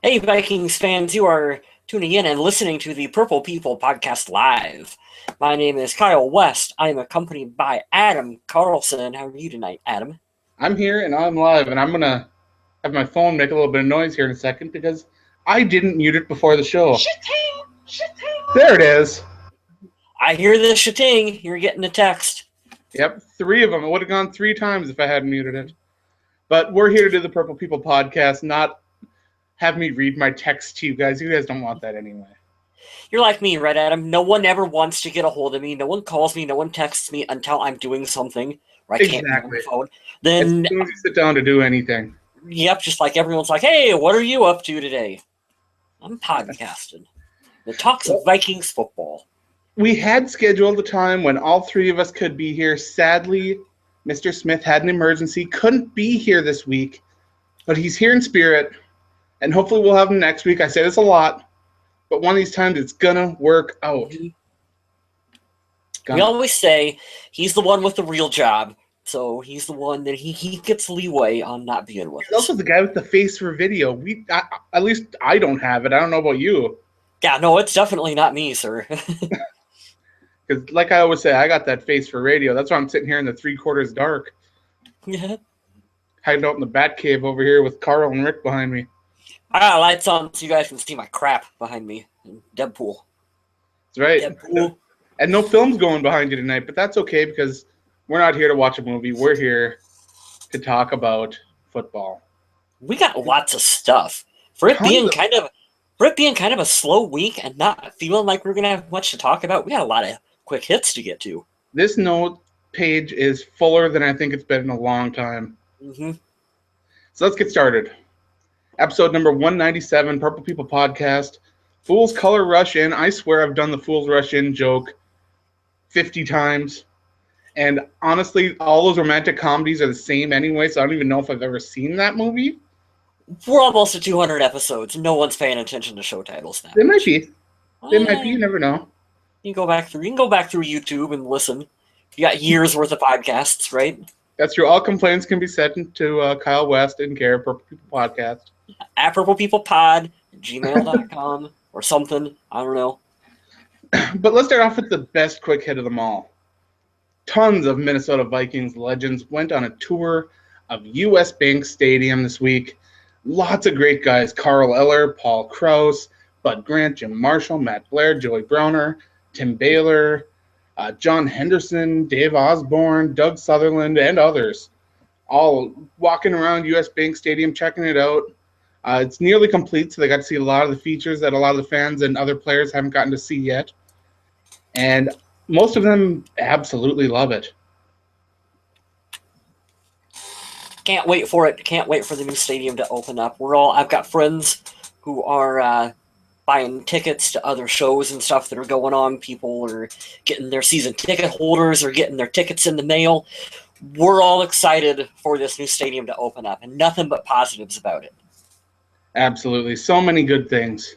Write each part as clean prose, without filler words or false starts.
Hey, Vikings fans, you are tuning in and listening to the Purple People podcast live. My name is Kyle West. I am accompanied by Adam Carlson. How are you tonight, Adam? I'm here and I'm live, and I'm gonna have my phone make a little bit of noise here in a second because I didn't mute it before the show. Shitting! Shitting! There it is. I hear the shitting. You're getting a text. Yep, 3 of them. It would have gone 3 times if I hadn't muted it. But we're here to do the Purple People podcast, not have me read my text to you guys. You guys don't want that anyway. You're like me, right, Adam? No one ever wants to get a hold of me. No one calls me. No one texts me until I'm doing something or I can't be on the phone. As Then, soon as you sit down to do anything. yep, just like everyone's like, hey, what are you up to today? I'm podcasting. The talks of Vikings football. We had scheduled a time when all 3 of us could be here. Sadly, Mr. Smith had an emergency, couldn't be here this week, but he's here in spirit, and hopefully we'll have him next week. I say this a lot, but one of these times it's gonna work out. We always say he's the one with the real job, so he's the one that he gets leeway on not being with us. He's also the guy with the face for video. At least I don't have it. I don't know about you. Yeah, no, it's definitely not me, sir. Because like I always say, I got that face for radio. That's why I'm sitting here in the 3/4 dark. Yeah. Hiding out in the bat cave over here with Carl and Rick behind me. I got lights on so you guys can see my crap behind me. Deadpool. That's right. Deadpool. And no films going behind you tonight, but that's okay because we're not here to watch a movie. We're here to talk about football. We got lots of stuff. For it being kind of a slow week and not feeling like we're gonna have much to talk about, we got a lot of quick hits to get to. This note page is fuller than I think it's been in a long time. Mm-hmm. So let's get started. Episode number 197, Purple People Podcast. Fools Color Rush In. I swear I've done the Fools Rush In joke 50 times. And honestly, all those romantic comedies are the same anyway, so I don't even know if I've ever seen that movie. We're almost at 200 episodes. No one's paying attention to show titles now. They might be. They might be. You never know. You can go back through YouTube and listen. You got years worth of podcasts, right? That's true. All complaints can be sent to Kyle West in care of Purple People Podcast. At purplepeoplepod, gmail.com, or something. I don't know. But let's start off with the best quick hit of them all. Tons of Minnesota Vikings legends went on a tour of U.S. Bank Stadium this week. Lots of great guys. Carl Eller, Paul Krause, Bud Grant, Jim Marshall, Matt Blair, Joey Browner, Tim Baylor, John Henderson, Dave Osborne, Doug Sutherland, and others. All walking around U.S. Bank Stadium, checking it out. It's nearly complete, so they got to see a lot of the features that a lot of the fans and other players haven't gotten to see yet. And most of them absolutely love it. Can't wait for it. Can't wait for the new stadium to open up. I've got friends who are buying tickets to other shows and stuff that are going on. People are getting their season ticket holders or getting their tickets in the mail. We're all excited for this new stadium to open up, and nothing but positives about it. Absolutely. So many good things.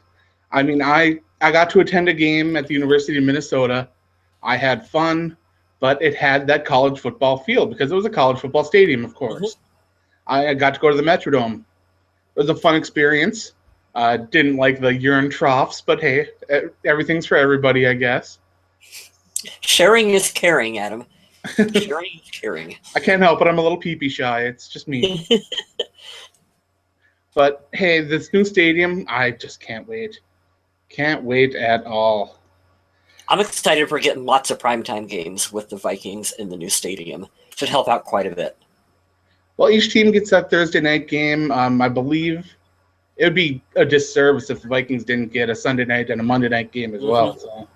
I mean, I got to attend a game at the University of Minnesota. I had fun, but it had that college football feel because it was a college football stadium, of course. Mm-hmm. I got to go to the Metrodome. It was a fun experience. Didn't like the urine troughs, but hey, everything's for everybody, I guess. Sharing is caring, Adam. Sharing is caring. I can't help it. I'm a little pee-pee shy. It's just me. But hey, this new stadium, I just can't wait. Can't wait at all. I'm excited for getting lots of primetime games with the Vikings in the new stadium. Should help out quite a bit. Well, each team gets that Thursday night game. I believe it would be a disservice if the Vikings didn't get a Sunday night and a Monday night game as well. So.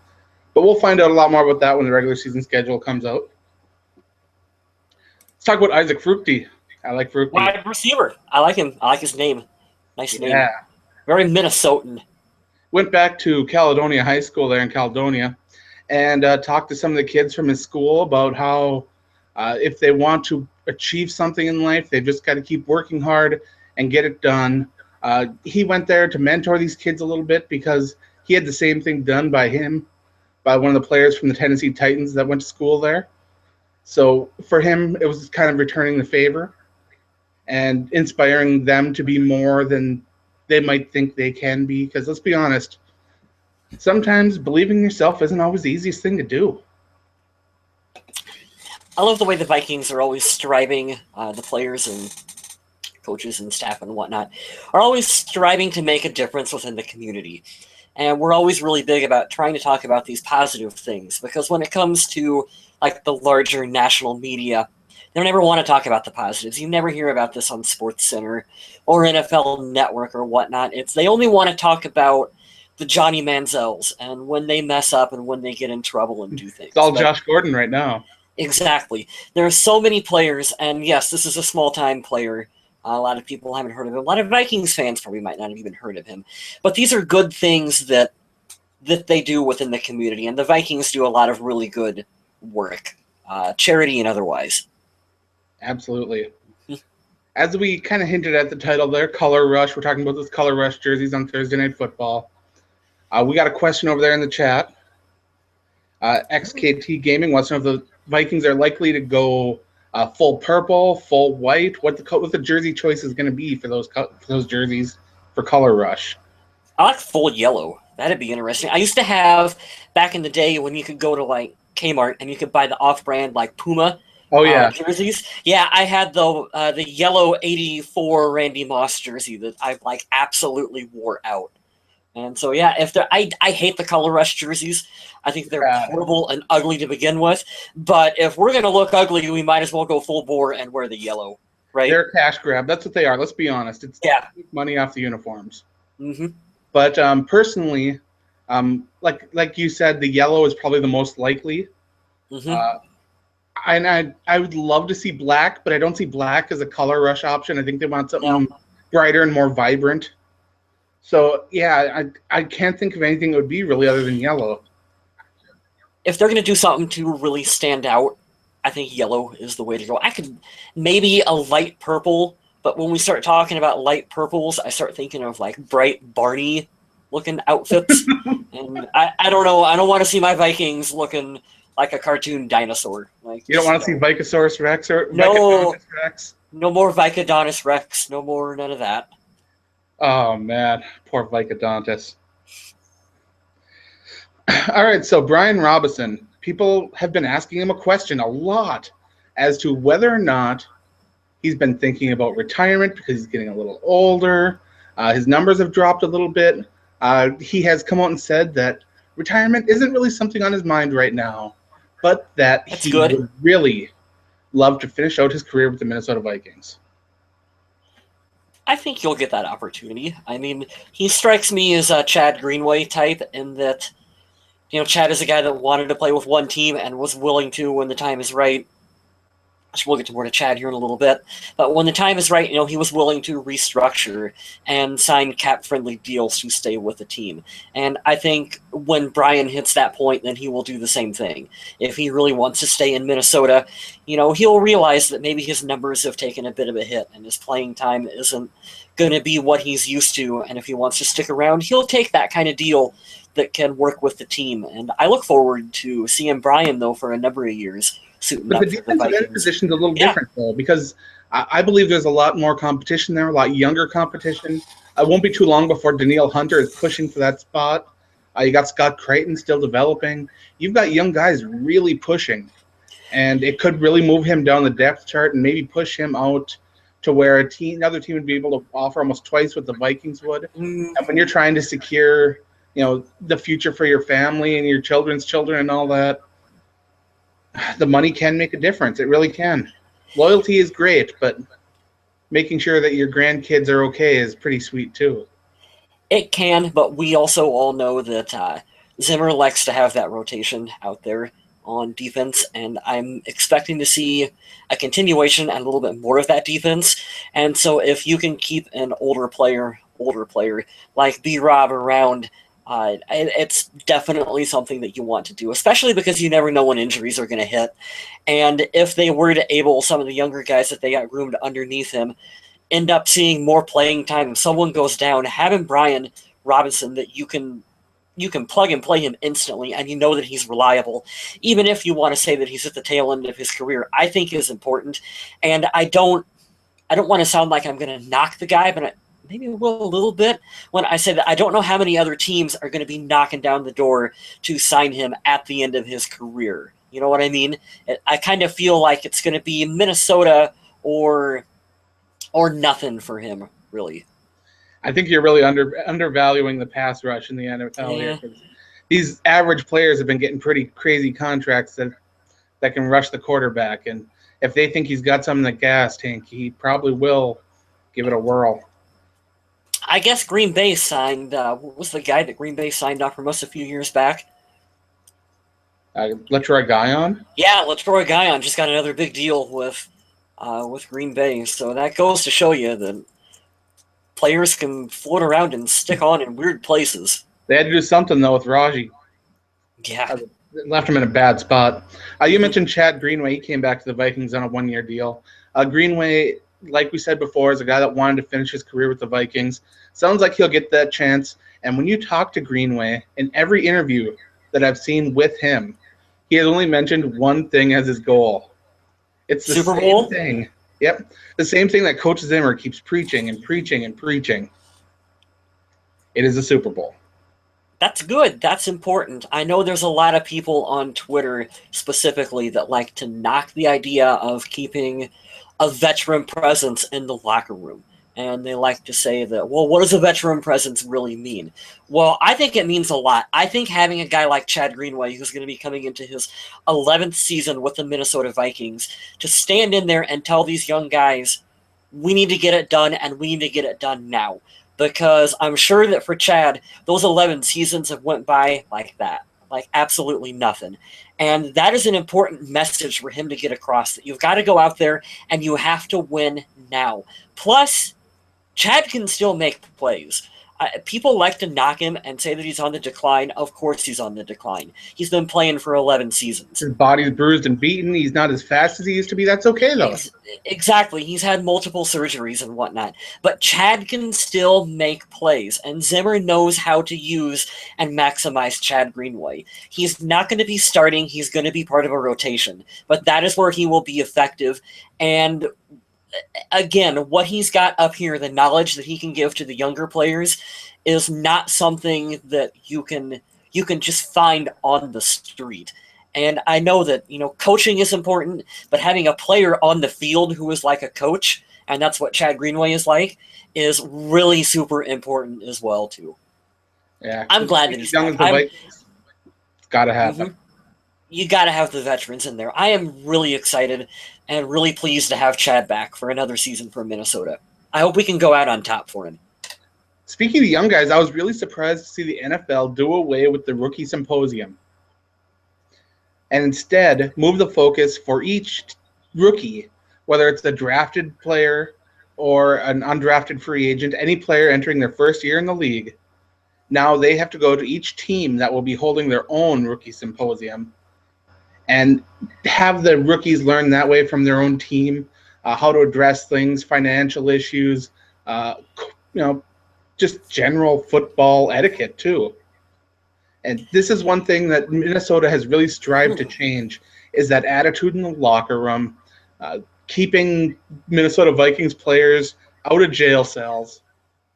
But we'll find out a lot more about that when the regular season schedule comes out. Let's talk about Isaac Fructi. I like Fructi. Wide receiver. I like him. I like his name. Nice name. Yeah. Very Minnesotan. Went back to Caledonia High School there in Caledonia and talked to some of the kids from his school about how if they want to achieve something in life, they've just got to keep working hard and get it done. He went there to mentor these kids a little bit because he had the same thing done by him, by one of the players from the Tennessee Titans that went to school there. So for him, it was kind of returning the favor and inspiring them to be more than they might think they can be. Because let's be honest, sometimes believing in yourself isn't always the easiest thing to do. I love the way the Vikings are always striving, the players and coaches and staff and whatnot, are always striving to make a difference within the community. And we're always really big about trying to talk about these positive things, because when it comes to like the larger national media, they don't ever want to talk about the positives. You never hear about this on Sports Center or NFL Network or whatnot. They only want to talk about the Johnny Manziels and when they mess up and when they get in trouble and do things. It's all Josh Gordon right now. Exactly. There are so many players, and yes, this is a small-time player. A lot of people haven't heard of him. A lot of Vikings fans probably might not have even heard of him. But these are good things that they do within the community, and the Vikings do a lot of really good work, charity and otherwise. Absolutely. As we kind of hinted at the title there, Color Rush. We're talking about those Color Rush jerseys on Thursday Night Football. We got a question over there in the chat. XKT Gaming wants to know if the Vikings are likely to go full purple, full white. What the jersey choice is going to be for those jerseys for Color Rush? I like full yellow. That'd be interesting. I used to have, back in the day, when you could go to like Kmart and you could buy the off-brand like Puma jerseys. Yeah, I had the yellow '84 Randy Moss jersey that I like absolutely wore out. And so, yeah, I hate the Color Rush jerseys. I think they're horrible and ugly to begin with. But if we're going to look ugly, we might as well go full bore and wear the yellow, right? They're a cash grab. That's what they are. Let's be honest. It's money off the uniforms. Mm-hmm. But personally, like you said, the yellow is probably the most likely. Mm-hmm. And I would love to see black, but I don't see black as a Color Rush option. I think they want something brighter and more vibrant. So, yeah, I can't think of anything that would be really other than yellow. If they're going to do something to really stand out, I think yellow is the way to go. I could maybe a light purple, but when we start talking about light purples, I start thinking of like bright Barney-looking outfits. And I don't know. I don't want to see my Vikings looking like a cartoon dinosaur. Like, you don't want to see Vicosaurus Rex or Vicodonus Rex? No more Vicodonus Rex. No more none of that. Oh, man. Poor Vicodontus. All right, so Brian Robinson. People have been asking him a question a lot as to whether or not he's been thinking about retirement because he's getting a little older. His numbers have dropped a little bit. He has come out and said that retirement isn't really something on his mind right now, but that he would really love to finish out his career with the Minnesota Vikings. I think you'll get that opportunity. I mean, he strikes me as a Chad Greenway type in that, you know, Chad is a guy that wanted to play with one team and was willing to when the time is right. We'll get to more to Chad here in a little bit. But when the time is right, you know, he was willing to restructure and sign cap-friendly deals to stay with the team. And I think when Brian hits that point, then he will do the same thing. If he really wants to stay in Minnesota, you know, he'll realize that maybe his numbers have taken a bit of a hit and his playing time isn't going to be what he's used to. And if he wants to stick around, he'll take that kind of deal that can work with the team. And I look forward to seeing Brian, though, for a number of years. But the defensive end position is a little different, though, because I believe there's a lot more competition there, a lot younger competition. It won't be too long before Danielle Hunter is pushing for that spot. You got Scott Creighton still developing. You've got young guys really pushing, and it could really move him down the depth chart and maybe push him out to where another team would be able to offer almost twice what the Vikings would. And when you're trying to secure, you know, the future for your family and your children's children and all that, the money can make a difference. It really can. Loyalty is great, but making sure that your grandkids are okay is pretty sweet too. It can, but we also all know that Zimmer likes to have that rotation out there on defense, and I'm expecting to see a continuation and a little bit more of that defense. And so if you can keep an older player like B-Rob around, it's definitely something that you want to do, especially because you never know when injuries are going to hit. And if they were to able some of the younger guys that they got groomed underneath him end up seeing more playing time, if someone goes down, having Brian Robinson that you can plug and play him instantly, and you know that he's reliable, even if you want to say that he's at the tail end of his career, I think is important. And I don't want to sound like I'm going to knock the guy, but maybe will a little bit when I say that I don't know how many other teams are going to be knocking down the door to sign him at the end of his career. You know what I mean? I kind of feel like it's going to be Minnesota or nothing for him, really. I think you're really undervaluing the pass rush in the NFL here. Yeah. These average players have been getting pretty crazy contracts that can rush the quarterback, and if they think he's got something in the gas tank, he probably will give it a whirl. I guess Green Bay signed. What was the guy that Green Bay signed off from us a few years back? Letroy Guion? Yeah, Letroy Guion just got another big deal with Green Bay. So that goes to show you that players can float around and stick on in weird places. They had to do something, though, with Raji. Yeah. Left him in a bad spot. You mentioned Chad Greenway. He came back to the Vikings on a one-year deal. Greenway, like we said before, is a guy that wanted to finish his career with the Vikings. Sounds like he'll get that chance. And when you talk to Greenway, in every interview that I've seen with him, he has only mentioned one thing as his goal. It's the Super same Bowl? thing. Yep. The same thing that Coach Zimmer keeps preaching and preaching and preaching. It is a Super Bowl. That's good. That's important. I know there's a lot of people on Twitter specifically that like to knock the idea of keeping a veteran presence in the locker room. And they like to say that, well, what does a veteran presence really mean? Well, I think it means a lot. I think having a guy like Chad Greenway, who's going to be coming into his 11th season with the Minnesota Vikings, to stand in there and tell these young guys, we need to get it done, and we need to get it done now. Because I'm sure that for Chad, those 11 seasons have went by like that, like absolutely nothing. And that is an important message for him to get across, that you've got to go out there and you have to win now. Plus, Chad can still make plays. People like to knock him and say that he's on the decline. Of course he's on the decline. He's been playing for 11 seasons. His body's bruised and beaten. He's not as fast as he used to be. That's okay, though. Exactly. He's had multiple surgeries and whatnot. But Chad can still make plays, and Zimmer knows how to use and maximize Chad Greenway. He's not going to be starting. He's going to be part of a rotation. But that is where he will be effective. And again, what he's got up here, the knowledge that he can give to the younger players, is not something that you can just find on the street. And I know that, coaching is important, but having a player on the field who is like a coach, and that's what Chad Greenway is like, is really super important as well, too. Yeah. I'm glad that he's young as the Vikings. It's got to happen. Mm-hmm. You got to have the veterans in there. I am really excited and really pleased to have Chad back for another season for Minnesota. I hope we can go out on top for him. Speaking of young guys, I was really surprised to see the NFL do away with the rookie symposium and instead move the focus for each rookie, whether it's a drafted player or an undrafted free agent, any player entering their first year in the league. Now they have to go to each team that will be holding their own rookie symposium and have the rookies learn that way from their own team, how to address things, financial issues, just general football etiquette too. And this is one thing that Minnesota has really strived to change, is that attitude in the locker room, keeping Minnesota Vikings players out of jail cells,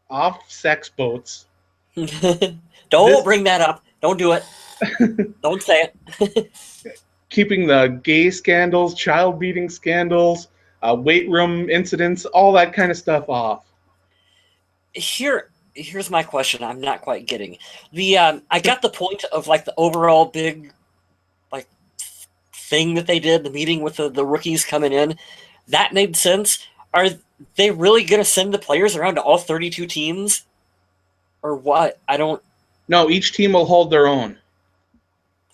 off sex boats. Don't bring that up. Don't do it. Don't say it. Keeping the gay scandals, child beating scandals, weight room incidents, all that kind of stuff off. Here's my question. I'm not quite getting I got the point of like the overall big like thing that they did, the meeting with the rookies coming in. That made sense. Are they really going to send the players around to all 32 teams, or what? I don't. No, each team will hold their own.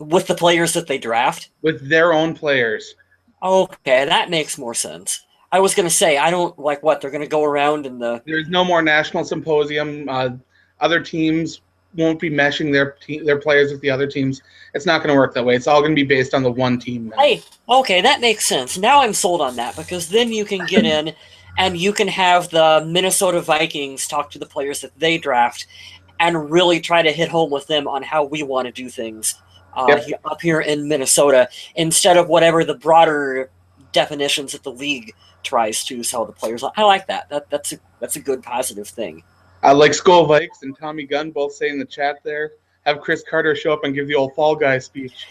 With the players that they draft? With their own players. Okay, that makes more sense. I was going to say, I don't like what they're going to go around in the. There's no more national symposium. Other teams won't be meshing their players with the other teams. It's not going to work that way. It's all going to be based on the one team now. Hey, okay, that makes sense. Now I'm sold on that, because then you can get in and you can have the Minnesota Vikings talk to the players that they draft and really try to hit home with them on how we want to do things up here in Minnesota, instead of whatever the broader definitions that the league tries to sell the players. I like that. That's a good positive thing. Like Skull Vikes and Tommy Gunn both say in the chat there, have Chris Carter show up and give the old Fall Guy speech.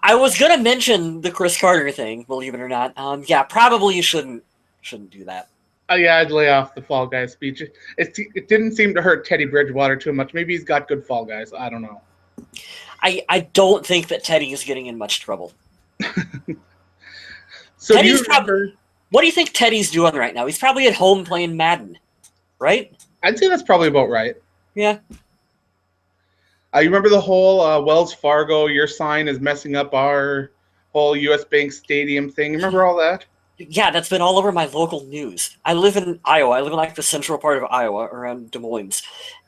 I was gonna mention the Chris Carter thing, believe it or not. Yeah, probably you shouldn't do that. Yeah, I'd lay off the Fall Guy speech. It didn't seem to hurt Teddy Bridgewater too much. Maybe he's got good Fall Guys. I don't know. I don't think that Teddy is getting in much trouble. So do you remember? What do you think Teddy's doing right now? He's probably at home playing Madden, right? I'd say that's probably about right. Yeah. You remember the whole Wells Fargo, your sign is messing up our whole U.S. Bank Stadium thing? You remember all that? Yeah, that's been all over my local news. I live in Iowa. I live in like the central part of Iowa around Des Moines.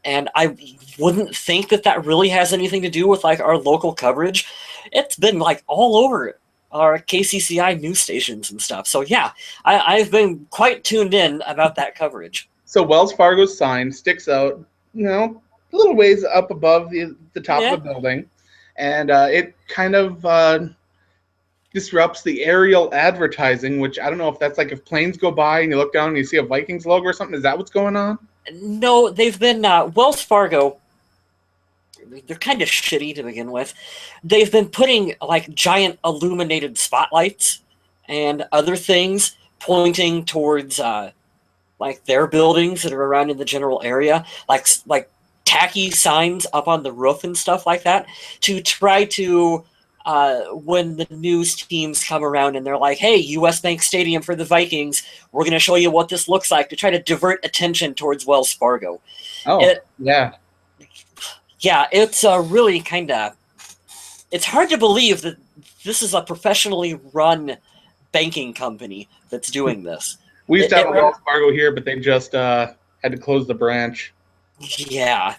And I wouldn't think that really has anything to do with like our local coverage. It's been like all over our KCCI news stations and stuff. So yeah, I've been quite tuned in about that coverage. So Wells Fargo's sign sticks out, a little ways up above the top of the building. And it kind of disrupts the aerial advertising, which I don't know if that's like if planes go by and you look down and you see a Vikings logo or something. Is that what's going on? No, they've been Wells Fargo. They're kind of shitty to begin with. They've been putting like giant illuminated spotlights and other things pointing towards like their buildings that are around in the general area, like tacky signs up on the roof and stuff like that, to try to when the news teams come around and they're like, hey, U.S. Bank Stadium for the Vikings, we're going to show you what this looks like, to try to divert attention towards Wells Fargo. Yeah, it's really kind of, it's hard to believe that this is a professionally run banking company that's doing this. We used to have a Wells Fargo here, but they just had to close the branch. Yeah.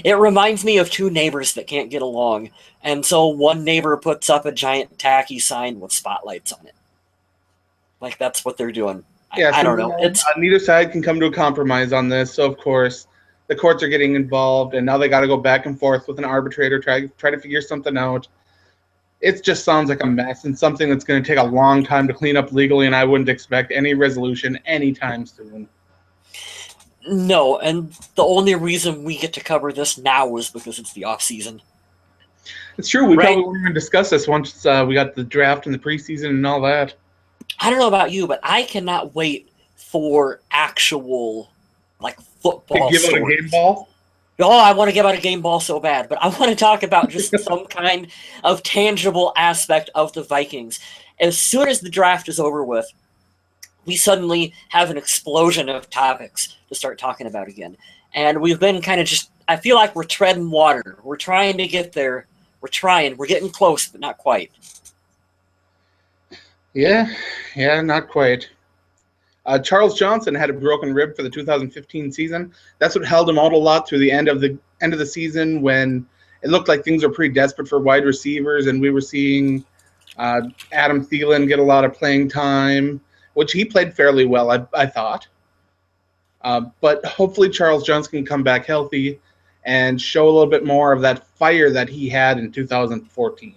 It reminds me of two neighbors that can't get along. And so one neighbor puts up a giant tacky sign with spotlights on it. Like, that's what they're doing. Yeah, I don't know. Neither side can come to a compromise on this. So, of course, the courts are getting involved, and now they got to go back and forth with an arbitrator, try to figure something out. It just sounds like a mess and something that's going to take a long time to clean up legally, and I wouldn't expect any resolution anytime soon. No, and the only reason we get to cover this now is because it's the off season. It's true. We probably won't even discuss this once we got the draft and the preseason and all that. I don't know about you, but I cannot wait for actual like football. To give out a game ball? Oh, I want to give out a game ball so bad, but I want to talk about just some kind of tangible aspect of the Vikings. As soon as the draft is over with, we suddenly have an explosion of topics to start talking about again. And we've been kind of I feel like we're treading water. We're trying to get there. We're getting close, but not quite. Yeah, not quite. Charles Johnson had a broken rib for the 2015 season. That's what held him out a lot through the end of the season, when it looked like things were pretty desperate for wide receivers, and we were seeing Adam Thielen get a lot of playing time, which he played fairly well, I thought. But hopefully Charles Johnson can come back healthy and show a little bit more of that fire that he had in 2014.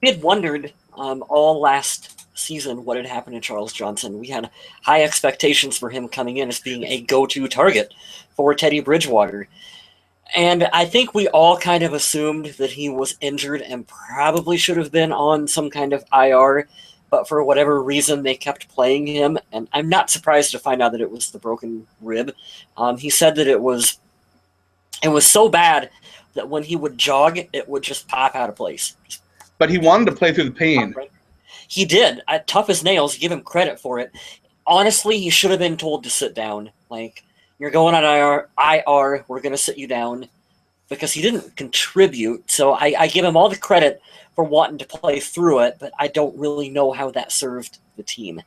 We had wondered all last season what had happened to Charles Johnson. We had high expectations for him coming in as being a go-to target for Teddy Bridgewater. And I think we all kind of assumed that he was injured and probably should have been on some kind of IR, but for whatever reason they kept playing him, and I'm not surprised to find out that it was the broken rib. He said that it was so bad that when he would jog, it would just pop out of place. But he wanted to play through the pain. He did. Tough as nails. Give him credit for it. Honestly, he should have been told to sit down. Like, you're going on IR, we're going to sit you down, because he didn't contribute. So I give him all the credit for wanting to play through it, but I don't really know how that served the team.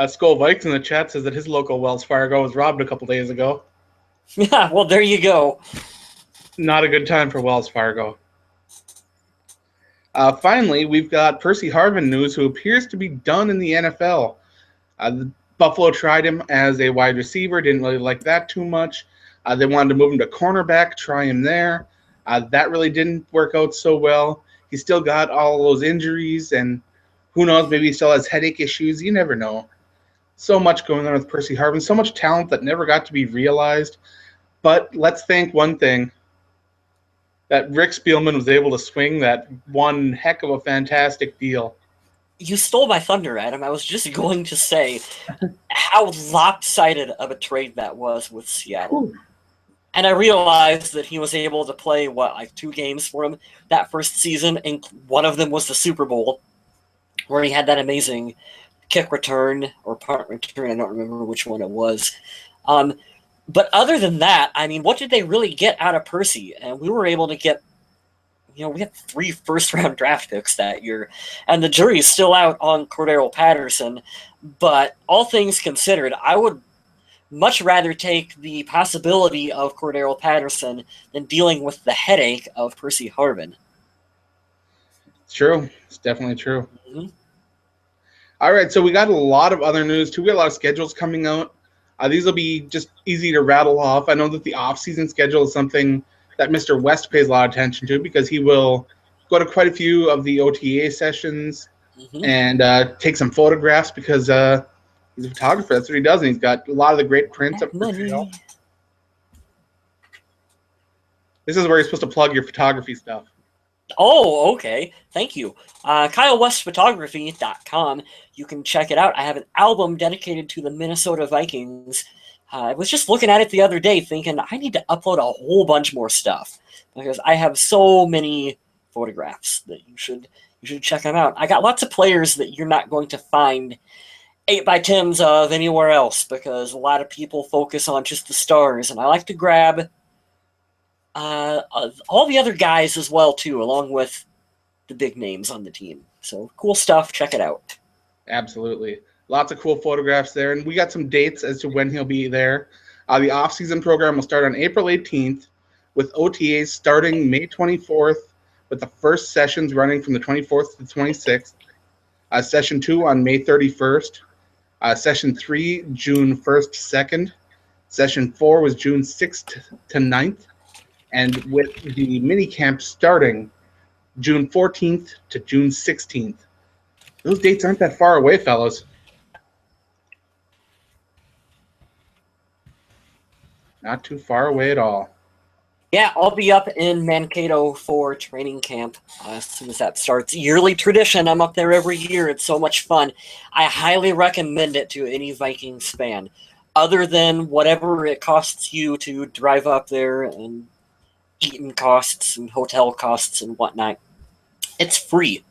Skull Vikes in the chat says that his local Wells Fargo was robbed a couple days ago. Yeah, well, there you go. Not a good time for Wells Fargo. Finally, we've got Percy Harvin news, who appears to be done in the NFL. Buffalo tried him as a wide receiver, didn't really like that too much. They wanted to move him to cornerback, try him there. That really didn't work out so well. He's still got all those injuries, and who knows, maybe he still has headache issues. You never know. So much going on with Percy Harvin, so much talent that never got to be realized. But let's thank one thing, that Rick Spielman was able to swing that one heck of a fantastic deal. You stole my thunder, Adam. I was just going to say how lopsided of a trade that was with Seattle. Whew. And I realized that he was able to play, like 2 games for him that first season, and one of them was the Super Bowl, where he had that amazing kick return or punt return. I don't remember which one it was. But other than that, I mean, what did they really get out of Percy? And we were able to get, we had 3 first-round draft picks that year, and the jury's still out on Cordero Patterson. But all things considered, I would much rather take the possibility of Cordero Patterson than dealing with the headache of Percy Harvin. It's true. It's definitely true. Mm-hmm. All right, so we got a lot of other news, too. We got a lot of schedules coming out. These will be just easy to rattle off. I know that the off-season schedule is something that Mr. West pays a lot of attention to because he will go to quite a few of the OTA sessions and take some photographs because he's a photographer. That's what he does, and he's got a lot of the great prints up for sale. This is where you're supposed to plug your photography stuff. Oh, okay. Thank you. KyleWestPhotography.com. You can check it out. I have an album dedicated to the Minnesota Vikings. I was just looking at it the other day thinking I need to upload a whole bunch more stuff because I have so many photographs that you should check them out. I got lots of players that you're not going to find 8x10s of anywhere else because a lot of people focus on just the stars, and I like to grab all the other guys as well too, along with the big names on the team. So cool stuff. Check it out. Absolutely. Lots of cool photographs there, and we got some dates as to when he'll be there. The off-season program will start on April 18th with OTAs starting May 24th, with the first sessions running from the 24th to the 26th. Session 2 on May 31st. Session 3, June 1st, 2nd. Session 4 was June 6th to 9th. And with the mini camp starting June 14th to June 16th. Those dates aren't that far away, fellas. Not too far away at all. Yeah, I'll be up in Mankato for training camp as soon as that starts. Yearly tradition. I'm up there every year. It's so much fun. I highly recommend it to any Vikings fan. Other than whatever it costs you to drive up there and eating costs and hotel costs and whatnot, it's free.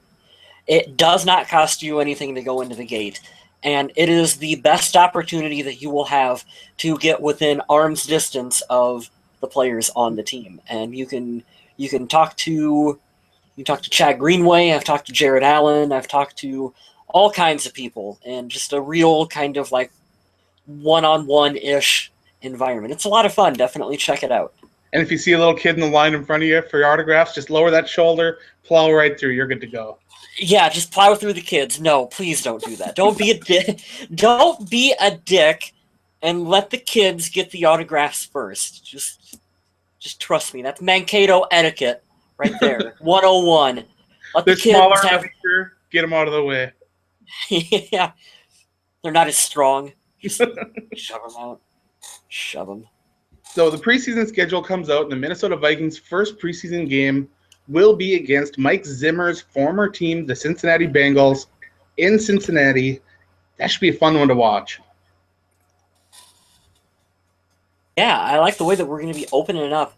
It does not cost you anything to go into the gate. And it is the best opportunity that you will have to get within arm's distance of the players on the team. And you can talk to Chad Greenway, I've talked to Jared Allen, I've talked to all kinds of people, and just a real kind of like one-on-one-ish environment. It's a lot of fun. Definitely check it out. And if you see a little kid in the line in front of you for your autographs, just lower that shoulder, plow right through. You're good to go. Yeah, just plow through the kids. No, please don't do that. Don't be a dick. Don't be a dick, and let the kids get the autographs first. Just trust me. That's Mankato etiquette right there. 101. Let the kids have. Get them out of the way. Yeah, they're not as strong. Just shove them out. Shove them. So the preseason schedule comes out, and the Minnesota Vikings' first preseason game will be against Mike Zimmer's former team, the Cincinnati Bengals, in Cincinnati. That should be a fun one to watch. Yeah, I like the way that we're going to be opening it up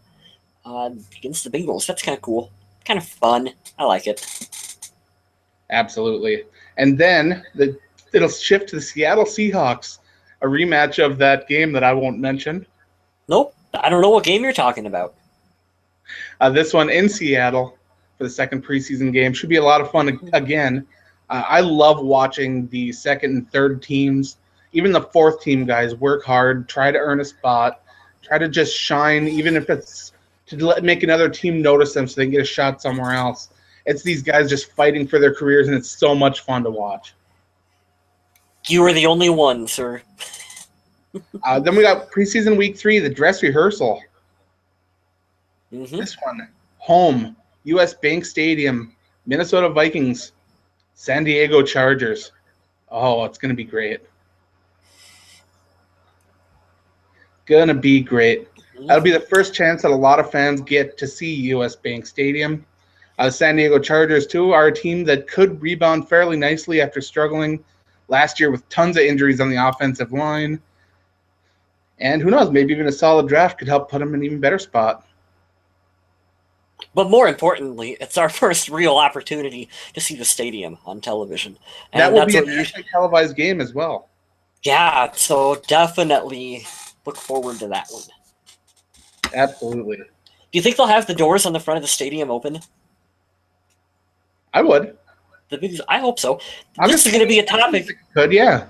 against the Bengals. That's kind of cool. Kind of fun. I like it. Absolutely. And then it'll shift to the Seattle Seahawks, a rematch of that game that I won't mention. Nope. I don't know what game you're talking about. This one in Seattle for the second preseason game. Should be a lot of fun again. I love watching the second and third teams, even the fourth team guys, work hard, try to earn a spot, try to just shine, even if it's to make another team notice them so they can get a shot somewhere else. It's these guys just fighting for their careers, and it's so much fun to watch. You are the only one, sir. Then we got preseason week 3, the dress rehearsal. Mm-hmm. This one, home, U.S. Bank Stadium, Minnesota Vikings, San Diego Chargers. Oh, it's going to be great. Going to be great. That'll be the first chance that a lot of fans get to see US Bank Stadium. The San Diego Chargers, too, are a team that could rebound fairly nicely after struggling last year with tons of injuries on the offensive line. And who knows, maybe even a solid draft could help put them in an even better spot. But more importantly, it's our first real opportunity to see the stadium on television. And That will that's be a what nationally televised game as well. Yeah, so definitely look forward to that one. Absolutely. Do you think they'll have the doors on the front of the stadium open? I would. I hope so. This is going to be a topic. Could, yeah.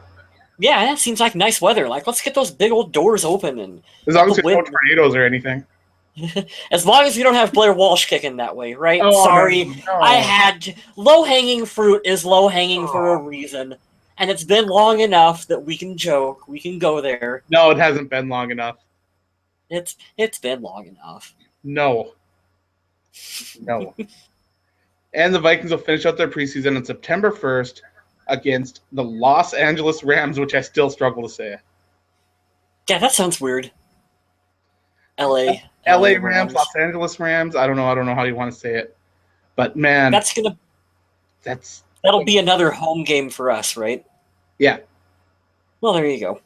Yeah, that seems like nice weather. Like, let's get those big old doors open and as long as there's no tornadoes or anything. As long as you don't have Blair Walsh kicking that way, right? Oh, Sorry, no. I had to. Low-hanging fruit is low-hanging for a reason, and it's been long enough that we can joke, we can go there. No, it hasn't been long enough. It's been long enough. No. And the Vikings will finish out their preseason on September 1st against the Los Angeles Rams, which I still struggle to say. Yeah, that sounds weird. LA Rams, Los Angeles Rams. I don't know how you want to say it. But man, that'll be another home game for us, right? Yeah. Well, there you go.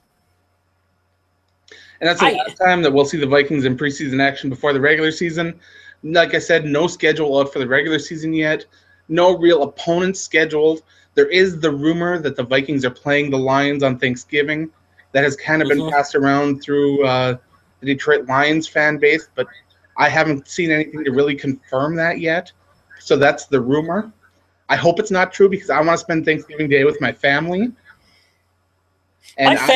And that's the last time that we'll see the Vikings in preseason action before the regular season. Like I said, no schedule out for the regular season yet. No real opponents scheduled. There is the rumor that the Vikings are playing the Lions on Thanksgiving. That has kind of been passed around through the Detroit Lions fan base, but I haven't seen anything to really confirm that yet. So that's the rumor. I hope it's not true because I want to spend Thanksgiving Day with my family. And my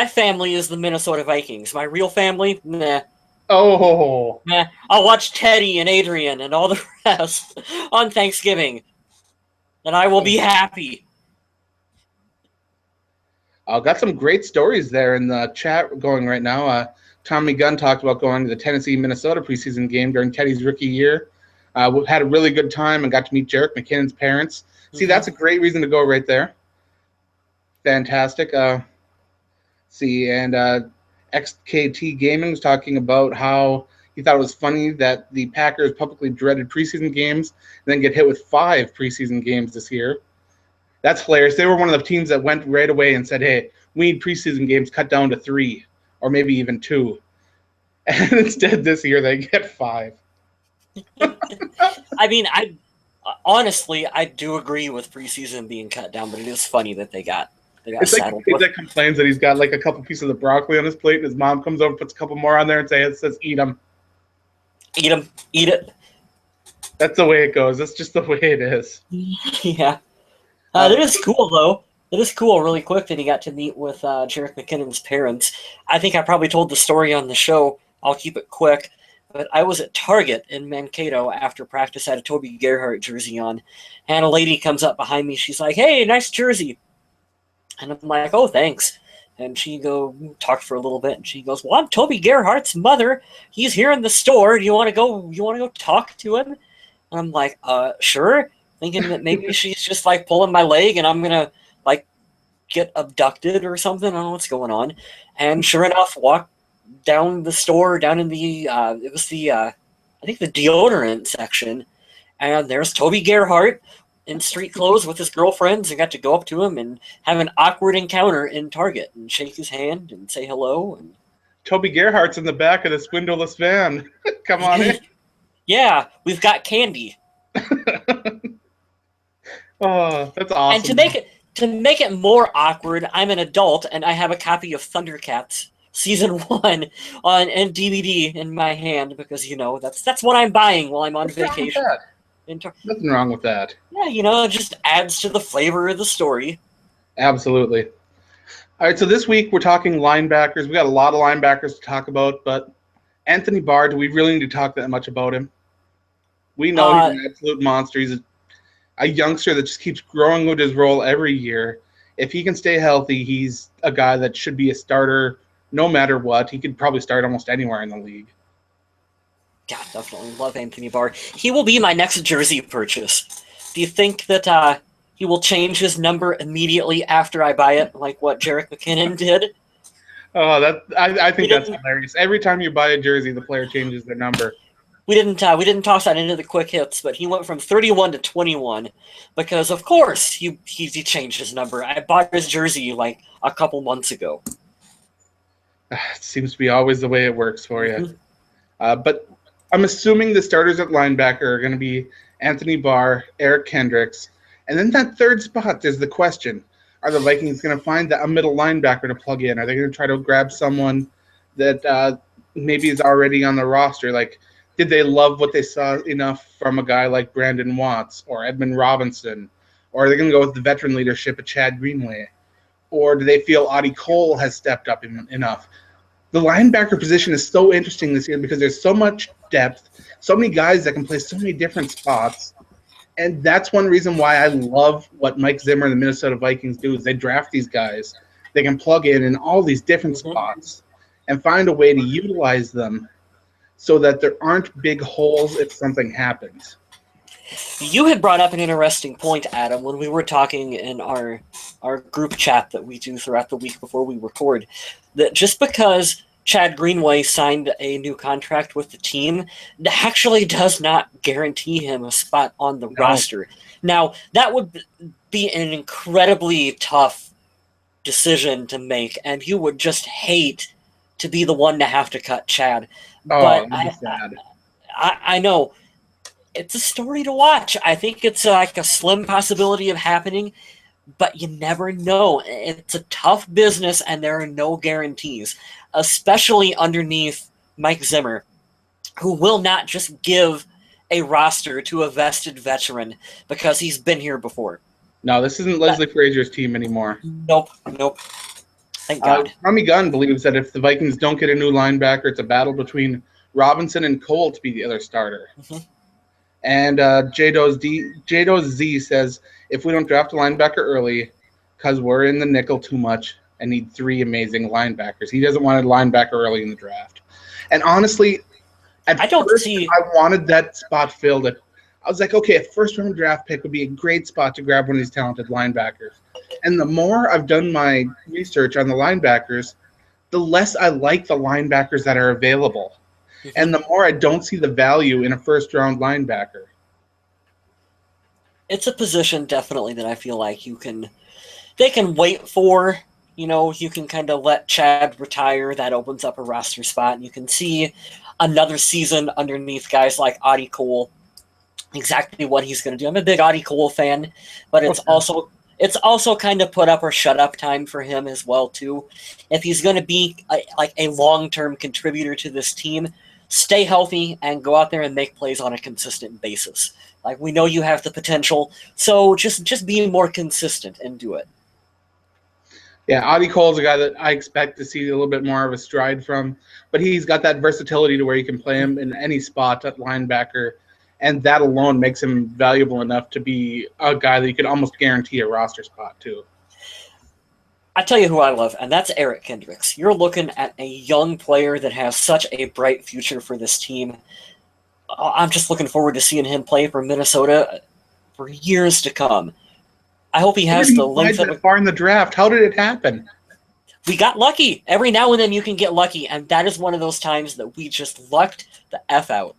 family is the Minnesota Vikings. My real family, nah. Oh. Nah. I'll watch Teddy and Adrian and all the rest on Thanksgiving. And I will be happy. I've got some great stories there in the chat going right now. Tommy Gunn talked about going to the Tennessee-Minnesota preseason game during Teddy's rookie year. We had a really good time and got to meet Jarek McKinnon's parents. See, that's a great reason to go right there. Fantastic. And XKT Gaming was talking about how he thought it was funny that the Packers publicly dreaded preseason games and then get hit with 5 preseason games this year. That's hilarious. They were one of the teams that went right away and said, hey, we need preseason games cut down to 3 or maybe even 2. And instead this year they get 5. I mean, honestly, I do agree with preseason being cut down, but it is funny that they got it's saddled like that complains that he's got like a couple pieces of broccoli on his plate, and his mom comes over, puts a couple more on there, and says, "Eat them, eat them, eat it." That's the way it goes. That's just the way it is. Yeah, that is cool though. It is cool, really quick, that he got to meet with Jarek McKinnon's parents. I think I probably told the story on the show. I'll keep it quick. But I was at Target in Mankato after practice. I had a Toby Gerhart jersey on, and a lady comes up behind me. She's like, "Hey, nice jersey." And I'm like, "Oh, thanks." And she talked for a little bit, and she goes, "Well, I'm Toby Gerhart's mother. He's here in the store. Do you want to go talk to him?" And I'm like, sure. Thinking that maybe she's just like pulling my leg and I'm gonna like get abducted or something. I don't know what's going on. And sure enough, walk down the store, down in the I think the deodorant section, and there's Toby Gerhart in street clothes with his girlfriends, and got to go up to him and have an awkward encounter in Target and shake his hand and say hello. And Toby Gerhart's in the back of this windowless van. Come on in. Yeah, we've got candy. Oh, that's awesome. And to make it more awkward, I'm an adult and I have a copy of Thundercats Season 1 on DVD in my hand because that's what I'm buying while I'm on vacation. Nothing wrong with that. Yeah, it just adds to the flavor of the story. Absolutely. All right, so this week we're talking linebackers. We got a lot of linebackers to talk about, but Anthony Barr, do we really need to talk that much about him? We know he's an absolute monster. He's a youngster that just keeps growing with his role every year. If he can stay healthy, he's a guy that should be a starter no matter what. He could probably start almost anywhere in the league. Yeah, definitely love Anthony Barr. He will be my next jersey purchase. Do you think that he will change his number immediately after I buy it, like what Jerick McKinnon did? Oh, I We think that's didn't hilarious. Every time you buy a jersey, the player changes their number. we didn't toss that into the quick hits, but he went from 31 to 21 because of course he changed his number. I bought his jersey like a couple months ago. It seems to be always the way it works for you. Mhm. But I'm assuming the starters at linebacker are going to be Anthony Barr, Eric Kendricks, and then that third spot is the question: are the Vikings going to find a middle linebacker to plug in? Are they going to try to grab someone that maybe is already on the roster? Like, did they love what they saw enough from a guy like Brandon Watts or Edmund Robinson, or are they going to go with the veteran leadership of Chad Greenway? Or do they feel Audie Cole has stepped up enough? The linebacker position is so interesting this year because there's so much depth, so many guys that can play so many different spots. And that's one reason why I love what Mike Zimmer and the Minnesota Vikings do is they draft these guys. They can plug in all these different Mhm. spots and find a way to utilize them so that there aren't big holes if something happens. You had brought up an interesting point, Adam, when we were talking in our group chat that we do throughout the week before we record, that just because Chad Greenway signed a new contract with the team, that actually does not guarantee him a spot on the No. roster. Now, that would be an incredibly tough decision to make, and you would just hate to be the one to have to cut Chad. Oh, But it'd be sad. I know it's a story to watch. I think it's like a slim possibility of happening, but you never know. It's a tough business, and there are no guarantees, especially underneath Mike Zimmer, who will not just give a roster to a vested veteran because he's been here before. No, this isn't That, Leslie Frazier's team anymore. nope, nope. Thank God. Tommy Gunn believes that if the Vikings don't get a new linebacker, it's a battle between Robinson and Cole to be the other starter. Mhm. And Jado Z says if we don't draft a linebacker early, because we're in the nickel too much and need three amazing linebackers. He doesn't want a linebacker early in the draft. And honestly, at I don't first, see. I wanted that spot filled. I was like, okay, a first-round draft pick would be a great spot to grab one of these talented linebackers. And the more I've done my research on the linebackers, the less I like the linebackers that are available. Mhm. And the more I don't see the value in a first-round linebacker. It's a position definitely that I feel like they can wait for. You can kind of let Chad retire. That opens up a roster spot, and you can see another season underneath guys like Audie Cole. Exactly what he's going to do. I'm a big Audie Cole fan, but it's also kind of put up or shut up time for him as well too. If he's going to be like a long-term contributor to this team, stay healthy and go out there and make plays on a consistent basis. Like we know you have the potential, so just be more consistent and do it. Yeah, Audie Cole's a guy that I expect to see a little bit more of a stride from, but he's got that versatility to where you can play him in any spot at linebacker, and that alone makes him valuable enough to be a guy that you could almost guarantee a roster spot to. I tell you who I love, and that's Eric Kendricks. You're looking at a young player that has such a bright future for this team. I'm just looking forward to seeing him play for Minnesota for years to come. I hope he Where did has he the slide length of that far in the draft? How did it happen? We got lucky. Every now and then you can get lucky, and that is one of those times that we just lucked the F out.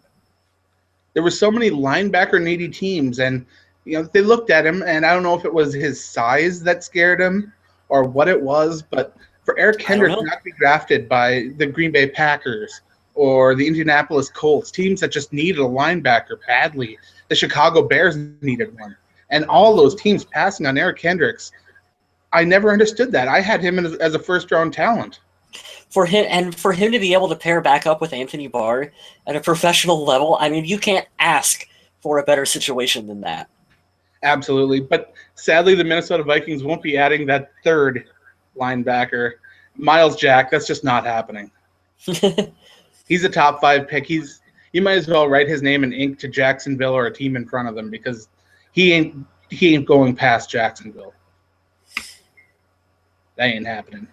There were so many linebacker needy teams, and they looked at him, and I don't know if it was his size that scared him or what it was, but for Eric I don't Kendricks know. not to be drafted by the Green Bay Packers or the Indianapolis Colts, teams that just needed a linebacker badly, the Chicago Bears needed one, and all those teams passing on Eric Kendricks, I never understood that. I had him as a first-round talent. For him to be able to pair back up with Anthony Barr at a professional level, I mean, you can't ask for a better situation than that. Absolutely. But sadly, the Minnesota Vikings won't be adding that third linebacker, Miles Jack. That's just not happening. He's a top 5 pick. You might as well write his name in ink to Jacksonville or a team in front of them because he ain't going past Jacksonville. That ain't happening.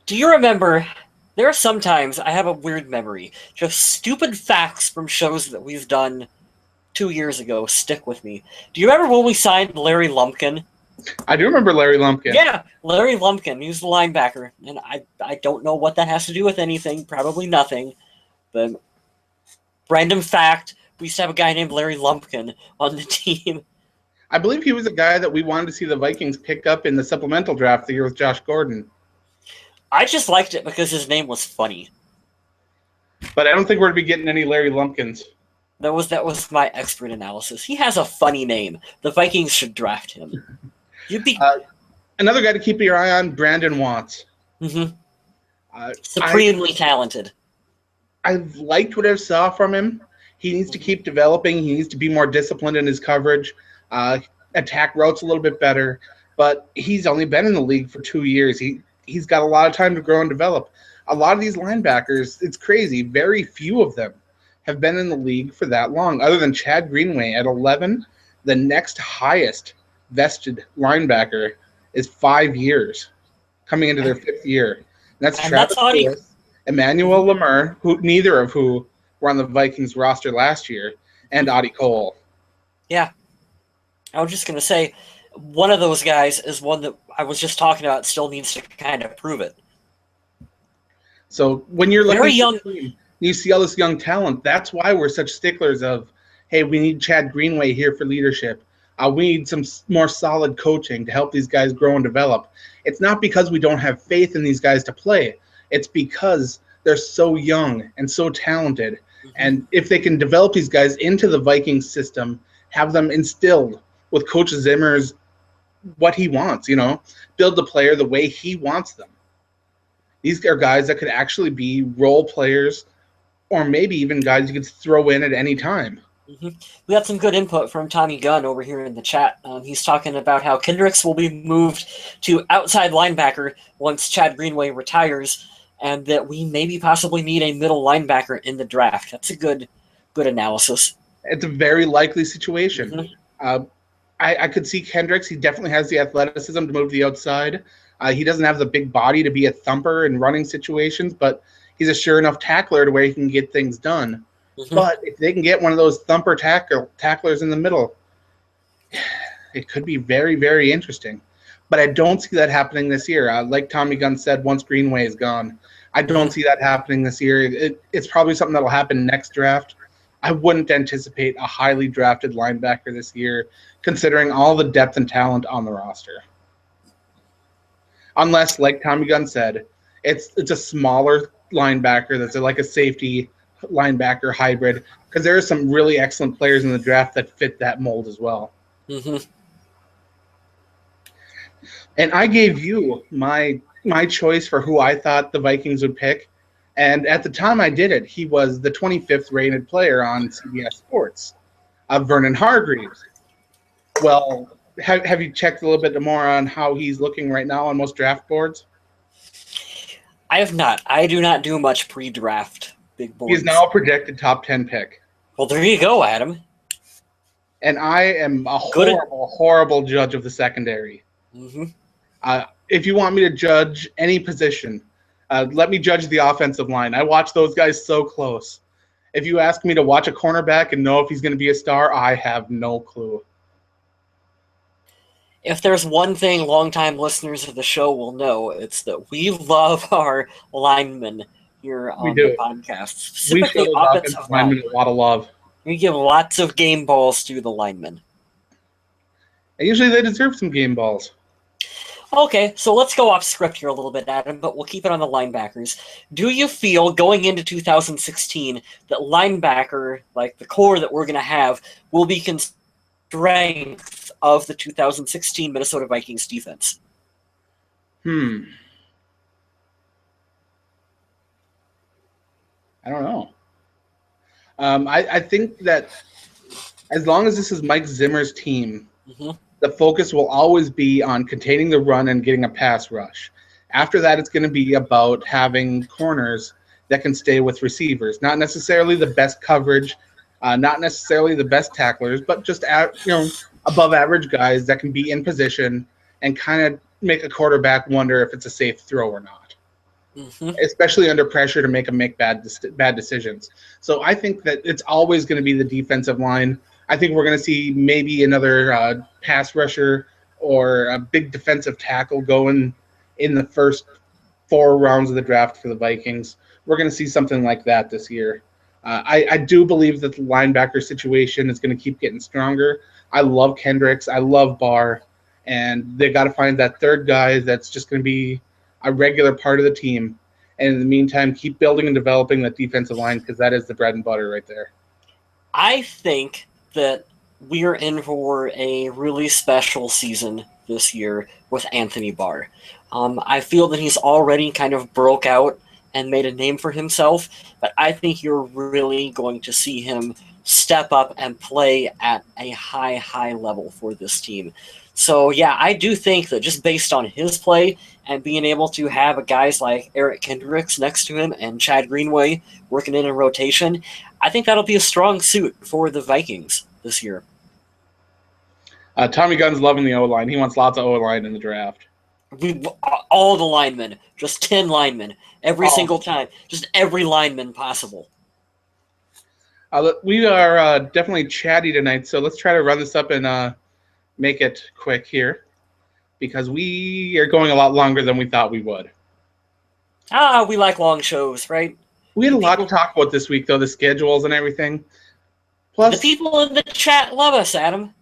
Do you remember There are sometimes I have a weird memory. Just stupid facts from shows that we've done 2 years ago stick with me. Do you remember when we signed Larry Lumpkin? I do remember Larry Lumpkin. Yeah, Larry Lumpkin. He was the linebacker, and I don't know what that has to do with anything. Probably nothing. But random fact: we used to have a guy named Larry Lumpkin on the team. I believe he was a guy that we wanted to see the Vikings pick up in the supplemental draft the year with Josh Gordon. I just liked it because his name was funny. But I don't think we're going to be getting any Larry Lumpkins. That was my expert analysis. He has a funny name. The Vikings should draft him. You'd be Another guy to keep your eye on, Brandon Watts. supremely talented. I've liked what I saw from him. He needs to keep developing. He needs to be more disciplined in his coverage, attack routes a little bit better. But he's only been in the league for 2 years. He's got a lot of time to grow and develop. A lot of these linebackers, it's crazy. Very few of them have been in the league for that long. Other than Chad Greenway at 11, the next highest vested linebacker is 5 years, coming into their 5th year. And that's Travis Lewis, Emmanuel Lemur, neither of who were on the Vikings roster last year, and Audie Cole. Yeah. I was just going to say, one of those guys is one that I was just talking about, still needs to kind of prove it. So when you're looking Very at young, the team, you see all this young talent. That's why we're such sticklers of, hey, we need Chad Greenway here for leadership. We need some more solid coaching to help these guys grow and develop. It's not because we don't have faith in these guys to play. It's because they're so young and so talented. And if they can develop these guys into the Vikings system, have them instilled with Coach Zimmer's what he wants, build the player the way he wants them. These are guys that could actually be role players, or maybe even guys you could throw in at any time. We got some good input from Tommy Gunn over here in the chat. He's talking about how Kendricks will be moved to outside linebacker once Chad Greenway retires, and that we maybe possibly need a middle linebacker in the draft. That's a good analysis. It's a very likely situation. I could see Kendricks. He definitely has the athleticism to move to the outside. He doesn't have the big body to be a thumper in running situations, but he's a sure enough tackler to where he can get things done. But if they can get one of those thumper tacklers in the middle, it could be very, very interesting. But I don't see that happening this year. Like Tommy Gunn said, once Greenway is gone, I don't see that happening this year. It's probably something that'll happen next draft. I wouldn't anticipate a highly drafted linebacker this year, considering all the depth and talent on the roster. Unless, like Tommy Gunn said, it's a smaller linebacker that's like a safety linebacker hybrid, because there are some really excellent players in the draft that fit that mold as well. And I gave you my choice for who I thought the Vikings would pick. And at the time I did it, he was the 25th rated player on CBS Sports, Vernon Hargreaves. Well, have you checked a little bit more on how he's looking right now on most draft boards? I have not. I do not do much pre-draft big boards. He's now a projected top 10 pick. Well, there you go, Adam. And I am a horrible judge of the secondary. If you want me to judge any position, let me judge the offensive line. I watch those guys so close. If you ask me to watch a cornerback and know if he's going to be a star, I have no clue. If there's one thing longtime listeners of the show will know, it's that we love our linemen here on the podcast. Specifically, we show offensive linemen a lot of love. We give lots of game balls to the linemen. And usually they deserve some game balls. Okay, so let's go off script here a little bit, Adam, but we'll keep it on the linebackers. Do you feel, going into 2016, that linebacker, like the core that we're going to have, will be strength of the 2016 Minnesota Vikings defense? I don't know. I think that as long as this is Mike Zimmer's team, the focus will always be on containing the run and getting a pass rush. After that, it's going to be about having corners that can stay with receivers. Not necessarily the best coverage, not necessarily the best tacklers, but just above average guys that can be in position and kind of make a quarterback wonder if it's a safe throw or not. especially under pressure to make bad decisions. So I think that it's always going to be the defensive line. I think we're going to see maybe another pass rusher or a big defensive tackle going in the first 4 rounds of the draft for the Vikings. We're going to see something like that this year. I do believe that the linebacker situation is going to keep getting stronger. I love Kendricks. I love Barr. And they got to find that third guy that's just going to be a regular part of the team. And in the meantime, keep building and developing that defensive line because that is the bread and butter right there. I think that we're in for a really special season this year with Anthony Barr. I feel that he's already kind of broke out and made a name for himself, but I think you're really going to see him step up and play at a high, high level for this team. So, yeah, I do think that just based on his play and being able to have guys like Eric Kendricks next to him and Chad Greenway working in a rotation, I think that'll be a strong suit for the Vikings this year. Tommy Gunn's loving the O-line. He wants lots of O-line in the draft. All the linemen, just 10 linemen, every single time, just every lineman possible. We are definitely chatty tonight, so let's try to run this up and make it quick here because we are going a lot longer than we thought we would. We like long shows, right? We had a lot to talk about this week, though, the schedules and everything. Plus, the people in the chat love us, Adam.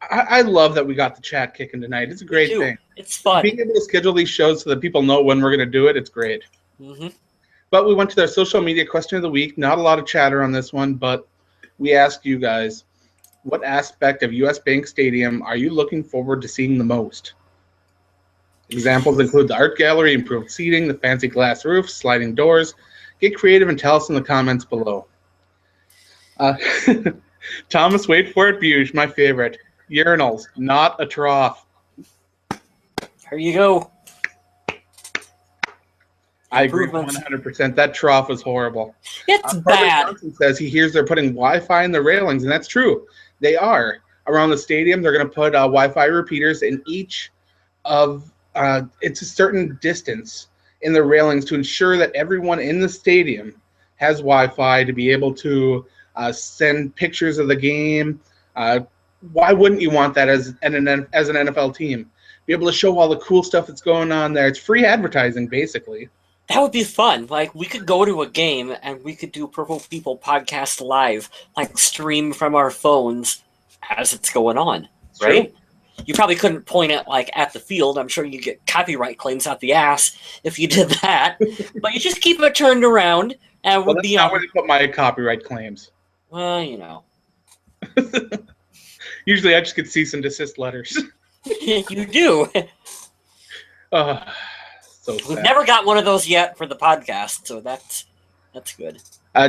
I love that we got the chat kicking tonight. It's a great thing. It's fun. Being able to schedule these shows so that people know when we're going to do it, it's great. Mm-hmm. But we went to their social media question of the week. Not a lot of chatter on this one, but we asked you guys, what aspect of US Bank Stadium are you looking forward to seeing the most? Examples include the art gallery, improved seating, the fancy glass roof, sliding doors. Get creative and tell us in the comments below. Thomas, wait for it, Buge, my favorite. Urinals, not a trough. There you go. I agree 100%. That trough was horrible. It's bad. Carlson says he hears they're putting Wi-Fi in the railings, and that's true. They are. Around the stadium, they're going to put Wi-Fi repeaters in each of it's a certain distance in the railings to ensure that everyone in the stadium has Wi-Fi to be able to send pictures of the game. Why wouldn't you want that as an NFL team? Be able to show all the cool stuff that's going on there. It's free advertising, basically. That would be fun. Like, we could go to a game and we could do Purple People podcast live, like stream from our phones as it's going on, right? True. You probably couldn't point it like at the field. I'm sure you get copyright claims out the ass if you did that. But you just keep it turned around and well, that's not where they put my copyright claims. Well, you know. Usually I just get cease and desist letters. You do. So we've never got one of those yet for the podcast, so that's good.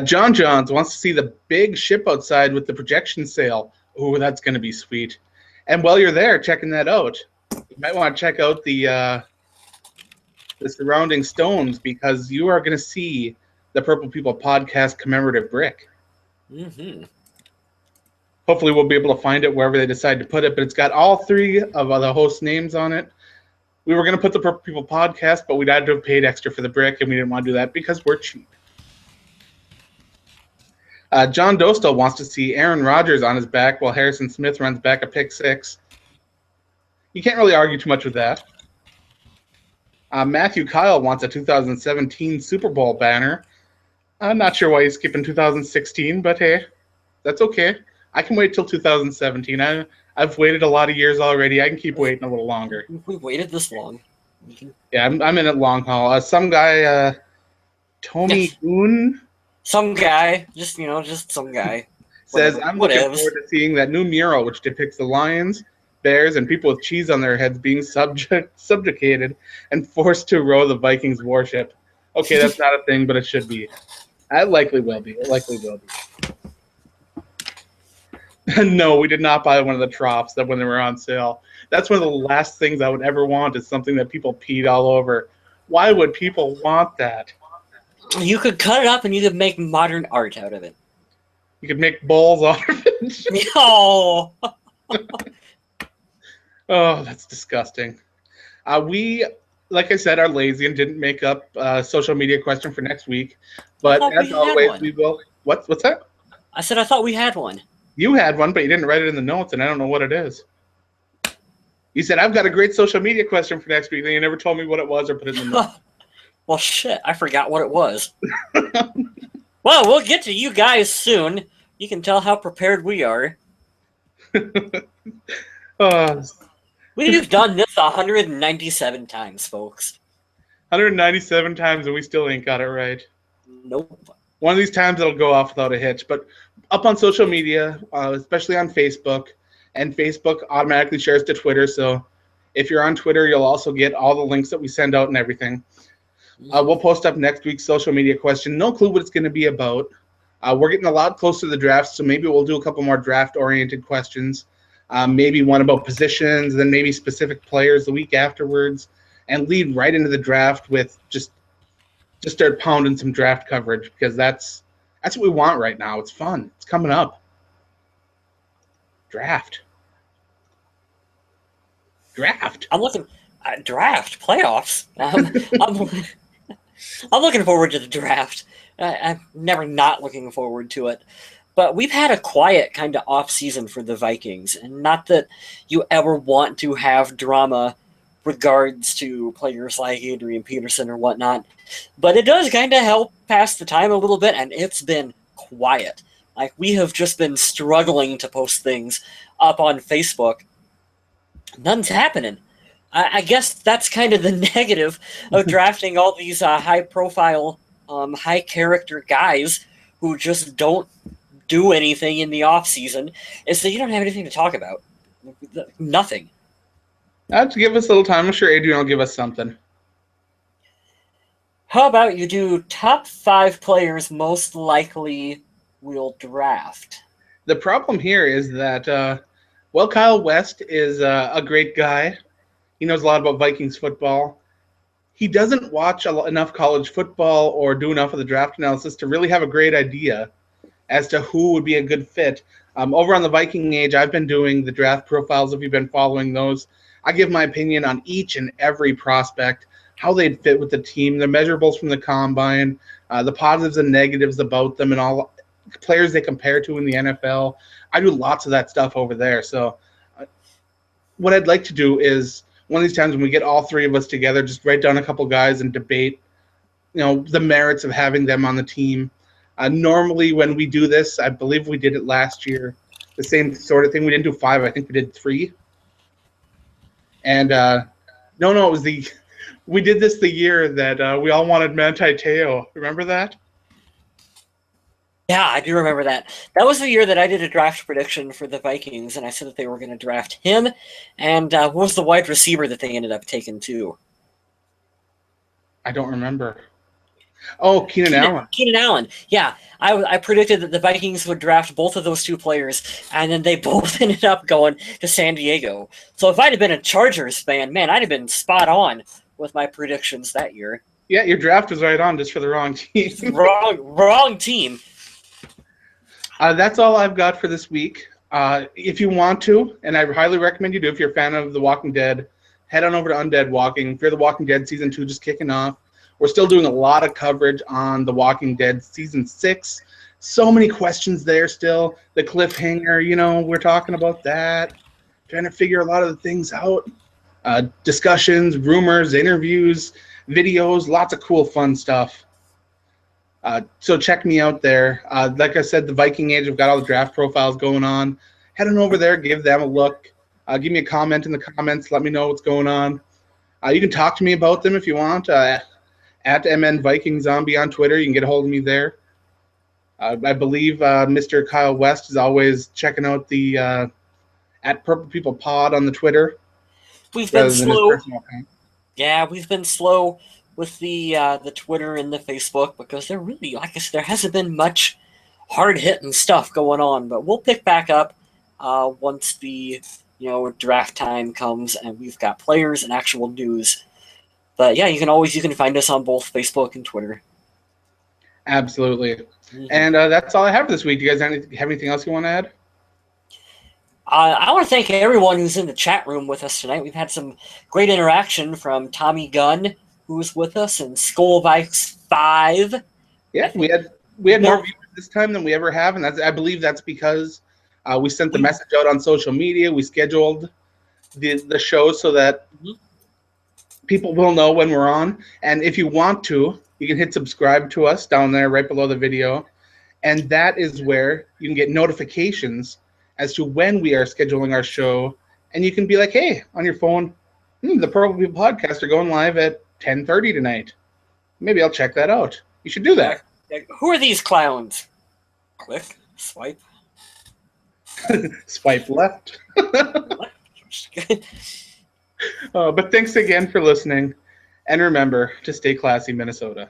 John Johns wants to see the big ship outside with the projection sail. Oh, that's going to be sweet. And while you're there checking that out, you might want to check out the surrounding stones because you are going to see the Purple People podcast commemorative brick. Mm-hmm. Hopefully we'll be able to find it wherever they decide to put it, but it's got all 3 of the host names on it. We were going to put the Purple People podcast, but we'd had to have paid extra for the brick, and we didn't want to do that because we're cheap. John Dostal wants to see Aaron Rodgers on his back while Harrison Smith runs back a pick 6. You can't really argue too much with that. Matthew Kyle wants a 2017 Super Bowl banner. I'm not sure why he's skipping 2016, but hey, that's okay. I can wait till 2017. I've waited a lot of years already. I can keep waiting a little longer. We waited this long. Yeah, I'm in it long haul. Some guy, Tommy Goon. Some guy, just some guy. Says, I'm looking forward to seeing that new mural which depicts the lions, bears, and people with cheese on their heads being subjugated and forced to row the Vikings warship. Okay, that's not a thing, but it should be. It likely will be. No, we did not buy one of the troughs that when they were on sale. That's one of the last things I would ever want is something that people peed all over. Why would people want that? You could cut it up and you could make modern art out of it. You could make bowls out of it. Oh, oh, that's disgusting. We like I said, are lazy and didn't make up a social media question for next week. I But thought as we had always, one. we will. What's that? I said I thought we had one. You had one, but you didn't write it in the notes, and I don't know what it is. You said, I've got a great social media question for next week, and you never told me what it was or put it in the notes. Well, shit, I forgot what it was. Well, we'll get to you guys soon. You can tell how prepared we are. We've done this 197 times, folks. 197 times, and we still ain't got it right. Nope. One of these times it'll go off without a hitch. But up on social media, especially on Facebook, and Facebook automatically shares to Twitter. So if you're on Twitter, you'll also get all the links that we send out and everything. We'll post up next week's social media question. No clue what it's going to be about. We're getting a lot closer to the draft, so maybe we'll do a couple more draft-oriented questions. Maybe one about positions, then maybe specific players the week afterwards, and lead right into the draft with just start pounding some draft coverage, because that's what we want right now. It's fun. It's coming up. Draft. I'm looking draft playoffs. I'm looking forward to the draft. I'm never not looking forward to it. But we've had a quiet kind of off season for the Vikings, and not that you ever want to have drama regards to players like Adrian Peterson or whatnot, but it does kind of help pass the time a little bit, and it's been quiet. Like, we have just been struggling to post things up on Facebook. Nothing's happening. I guess that's kind of the negative of drafting all these high-profile, high-character guys who just don't do anything in the off-season, is that you don't have anything to talk about. Nothing. To give us a little time, I'm sure Adrian will give us something. How about you do top 5 players most likely we'll draft? The problem here is that, Kyle West is a great guy. He knows a lot about Vikings football. He doesn't watch enough college football or do enough of the draft analysis to really have a great idea as to who would be a good fit. Over on the Viking Age, I've been doing the draft profiles, if you've been following those. I give my opinion on each and every prospect, how they'd fit with the team, the measurables from the combine, the positives and negatives about them, and all players they compare to in the NFL. I do lots of that stuff over there. So what I'd like to do is, one of these times when we get all three of us together, just write down a couple guys and debate, the merits of having them on the team. Normally when we do this, I believe we did it last year, the same sort of thing. We didn't do 5. I think we did 3. And no, it was we did this the year that we all wanted Manti Te'o. Remember that? Yeah, I do remember that. That was the year that I did a draft prediction for the Vikings, and I said that they were going to draft him. And what was the wide receiver that they ended up taking too? I don't remember. Oh, Keenan Allen. Keenan Allen. Yeah, I predicted that the Vikings would draft both of those 2 players, and then they both ended up going to San Diego. So if I'd have been a Chargers fan, man, I'd have been spot on with my predictions that year. Yeah, your draft was right on, just for the wrong team. wrong team. That's all I've got for this week. If you want to, and I highly recommend you do, if you're a fan of The Walking Dead, head on over to Undead Walking. Fear the Walking Dead Season 2 just kicking off. We're still doing a lot of coverage on The Walking Dead Season 6. So many questions there still. The cliffhanger, we're talking about that. Trying to figure a lot of the things out. Discussions, rumors, interviews, videos, lots of cool, fun stuff. So check me out there. Like I said, the Viking Age, I've got all the draft profiles going on. Head on over there, give them a look. Give me a comment in the comments. Let me know what's going on. You can talk to me about them if you want. At MN Viking Zombie on Twitter. You can get a hold of me there. I believe Mr. Kyle West is always checking out the at Purple People Pod on the Twitter. We've been slow. Yeah, we've been slow with the Twitter and the Facebook because there really, like I said, there hasn't been much hard-hitting stuff going on. But we'll pick back up once the draft time comes and we've got players and actual news. But yeah, you can find us on both Facebook and Twitter. Absolutely. Mm-hmm. And that's all I have for this week. Do you guys have anything else you want to I want to thank everyone who's in the chat room with us tonight. We've had some great interaction from Tommy Gunn, who's with us, and Skullvikes5. Yeah, we had more viewers this time than we ever have, and I believe that's because we sent the message out on social media. We scheduled the show so that people will know when we're on. And if you want to, you can hit subscribe to us down there right below the video. And that is where you can get notifications as to when we are scheduling our show. And you can be like, hey, on your phone, the Purple People podcast are going live at 10:30 tonight. Maybe I'll check that out. You should do that. Who are these clowns? Click, swipe. Swipe left. But thanks again for listening. And remember to stay classy, Minnesota.